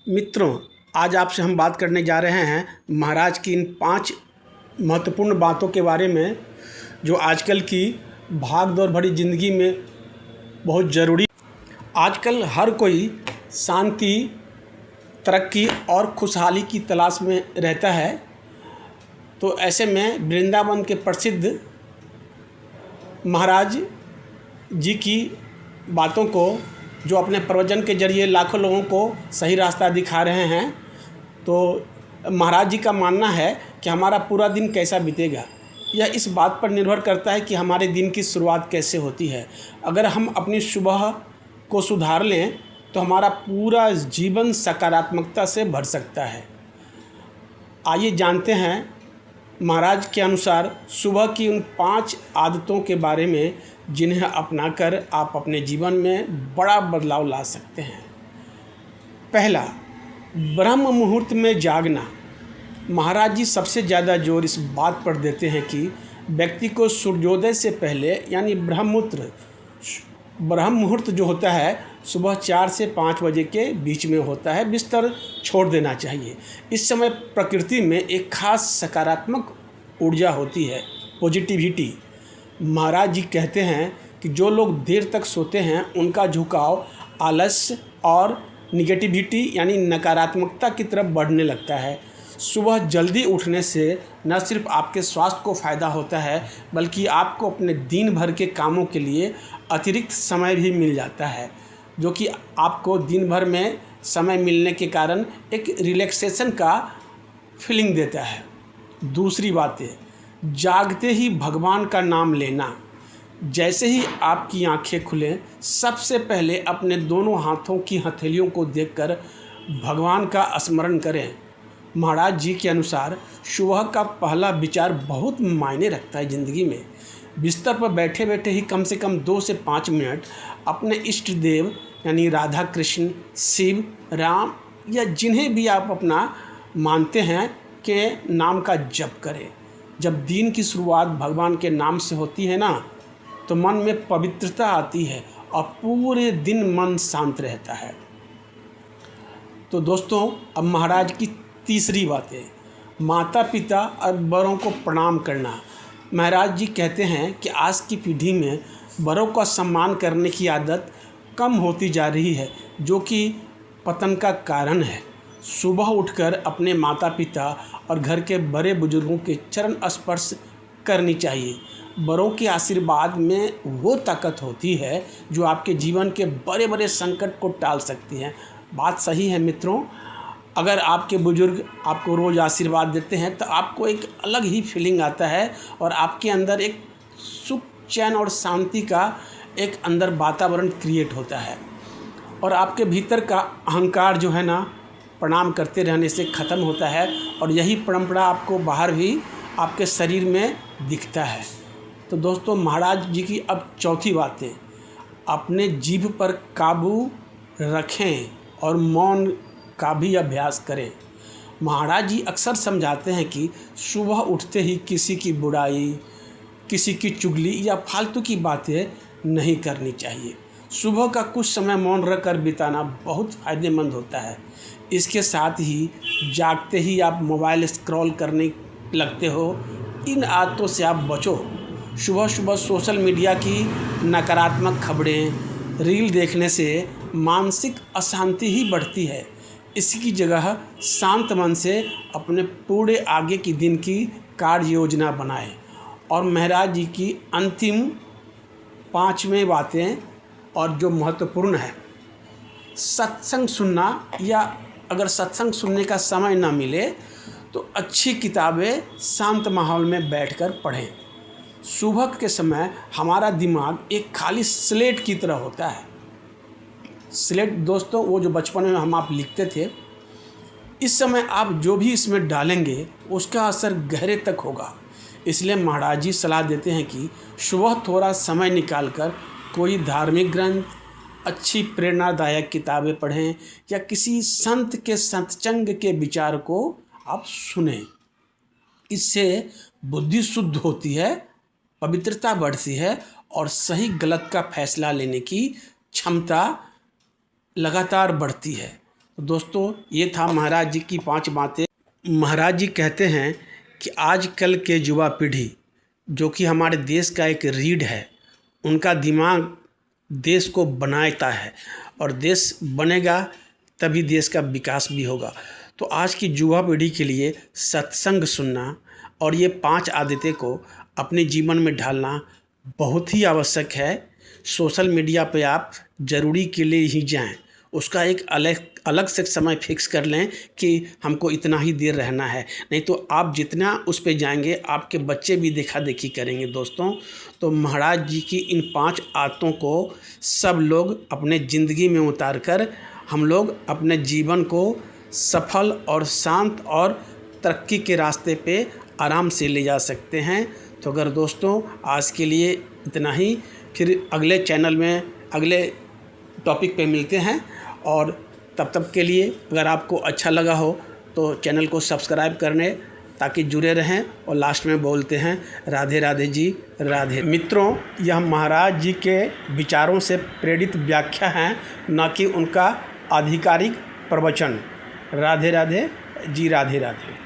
मित्रों, आज आपसे हम बात करने जा रहे हैं महाराज की इन 5 महत्वपूर्ण बातों के बारे में जो आजकल की भाग दौड़ भरी ज़िंदगी में बहुत ज़रूरी। आजकल हर कोई शांति, तरक्की और खुशहाली की तलाश में रहता है। तो ऐसे में वृंदावन के प्रसिद्ध महाराज जी की बातों को, जो अपने प्रवचन के जरिए लाखों लोगों को सही रास्ता दिखा रहे हैं, तो महाराज जी का मानना है कि हमारा पूरा दिन कैसा बीतेगा यह इस बात पर निर्भर करता है कि हमारे दिन की शुरुआत कैसे होती है। अगर हम अपनी सुबह को सुधार लें तो हमारा पूरा जीवन सकारात्मकता से भर सकता है। आइए जानते हैं महाराज के अनुसार सुबह की उन 5 आदतों के बारे में जिन्हें अपनाकर आप अपने जीवन में बड़ा बदलाव ला सकते हैं। पहला, ब्रह्म मुहूर्त में जागना। महाराज जी सबसे ज़्यादा जोर इस बात पर देते हैं कि व्यक्ति को सूर्योदय से पहले यानी ब्रह्म मुहूर्त जो होता है सुबह 4 से 5 बजे के बीच में होता है, बिस्तर छोड़ देना चाहिए। इस समय प्रकृति में एक खास सकारात्मक ऊर्जा होती है, पॉजिटिविटी। महाराज जी कहते हैं कि जो लोग देर तक सोते हैं उनका झुकाव आलस्य और निगेटिविटी यानी नकारात्मकता की तरफ बढ़ने लगता है। सुबह जल्दी उठने से न सिर्फ आपके स्वास्थ्य को फ़ायदा होता है बल्कि आपको अपने दिन भर के कामों के लिए अतिरिक्त समय भी मिल जाता है, जो कि आपको दिन भर में समय मिलने के कारण एक रिलैक्सेशन का फीलिंग देता है। दूसरी बात है, जागते ही भगवान का नाम लेना। जैसे ही आपकी आंखें खुलें, सबसे पहले अपने दोनों हाथों की हथेलियों को देखकर भगवान का स्मरण करें। महाराज जी के अनुसार सुबह का पहला विचार बहुत मायने रखता है ज़िंदगी में। बिस्तर पर बैठे बैठे ही कम से कम 2 से 5 मिनट अपने इष्ट देव यानी राधा कृष्ण, शिव, राम या जिन्हें भी आप अपना मानते हैं के नाम का जप करें। जब दिन की शुरुआत भगवान के नाम से होती है ना, तो मन में पवित्रता आती है और पूरे दिन मन शांत रहता है। तो दोस्तों, अब महाराज की तीसरी बात है, माता पिता और बड़ों को प्रणाम करना। महाराज जी कहते हैं कि आज की पीढ़ी में बड़ों का सम्मान करने की आदत कम होती जा रही है, जो कि पतन का कारण है। सुबह उठकर अपने माता पिता और घर के बड़े बुजुर्गों के चरण स्पर्श करनी चाहिए। बड़ों के आशीर्वाद में वो ताकत होती है जो आपके जीवन के बड़े बड़े संकट को टाल सकती है। बात सही है मित्रों। अगर आपके बुजुर्ग आपको रोज़ आशीर्वाद देते हैं तो आपको एक अलग ही फीलिंग आता है और आपके अंदर एक सुख, चैन और शांति का एक अंदर वातावरण क्रिएट होता है और आपके भीतर का अहंकार जो है ना, प्रणाम करते रहने से ख़त्म होता है और यही परंपरा आपको बाहर भी आपके शरीर में दिखता है। तो दोस्तों, महाराज जी की अब चौथी बात है, अपने जीभ पर काबू रखें और मौन का भी अभ्यास करें। महाराज जी अक्सर समझाते हैं कि सुबह उठते ही किसी की बुराई, किसी की चुगली या फालतू की बातें नहीं करनी चाहिए। सुबह का कुछ समय मौन रखकर बिताना बहुत फ़ायदेमंद होता है। इसके साथ ही जागते ही आप मोबाइल स्क्रॉल करने लगते हो, इन आदतों से आप बचो। सुबह सुबह सोशल मीडिया की नकारात्मक खबरें, रील देखने से मानसिक अशांति ही बढ़ती है। इसकी जगह शांत मन से अपने पूरे आगे की दिन की कार्य योजना बनाएं। और महाराज जी की अंतिम 5वें बातें और जो महत्वपूर्ण है, सत्संग सुनना, या अगर सत्संग सुनने का समय ना मिले तो अच्छी किताबें शांत माहौल में बैठकर पढ़ें। सुबह के समय हमारा दिमाग एक खाली स्लेट की तरह होता है। स्लेट दोस्तों, वो जो बचपन में हम आप लिखते थे, इस समय आप जो भी इसमें डालेंगे उसका असर गहरे तक होगा। इसलिए महाराज जी सलाह देते हैं कि सुबह थोड़ा समय निकालकर कोई धार्मिक ग्रंथ, अच्छी प्रेरणादायक किताबें पढ़ें या किसी संत के सत्संग के विचार को आप सुनें। इससे बुद्धि शुद्ध होती है, पवित्रता बढ़ती है और सही गलत का फैसला लेने की क्षमता लगातार बढ़ती है। तो दोस्तों, ये था महाराज जी की 5 बातें। महाराज जी कहते हैं कि आजकल के युवा पीढ़ी, जो कि हमारे देश का एक रीढ़ है, उनका दिमाग देश को बनाता है और देश बनेगा तभी देश का विकास भी होगा। तो आज की युवा पीढ़ी के लिए सत्संग सुनना और ये 5 आदतें को अपने जीवन में ढालना बहुत ही आवश्यक है। सोशल मीडिया पे आप ज़रूरी के लिए ही जाएं, उसका एक अलग से समय फिक्स कर लें कि हमको इतना ही देर रहना है, नहीं तो आप जितना उस पे जाएंगे आपके बच्चे भी देखा देखी करेंगे। दोस्तों, तो महाराज जी की इन 5 आदतों को सब लोग अपने ज़िंदगी में उतार कर हम लोग अपने जीवन को सफल और शांत और तरक्की के रास्ते पे आराम से ले जा सकते हैं। तो अगर दोस्तों आज के लिए इतना ही, फिर अगले चैनल में अगले टॉपिक पे मिलते हैं। और तब तक के लिए अगर आपको अच्छा लगा हो तो चैनल को सब्सक्राइब करने ताकि जुड़े रहें। और लास्ट में बोलते हैं राधे राधे जी, राधे। मित्रों, यह महाराज जी के विचारों से प्रेरित व्याख्या हैं, न कि उनका आधिकारिक प्रवचन। राधे राधे जी, राधे राधे।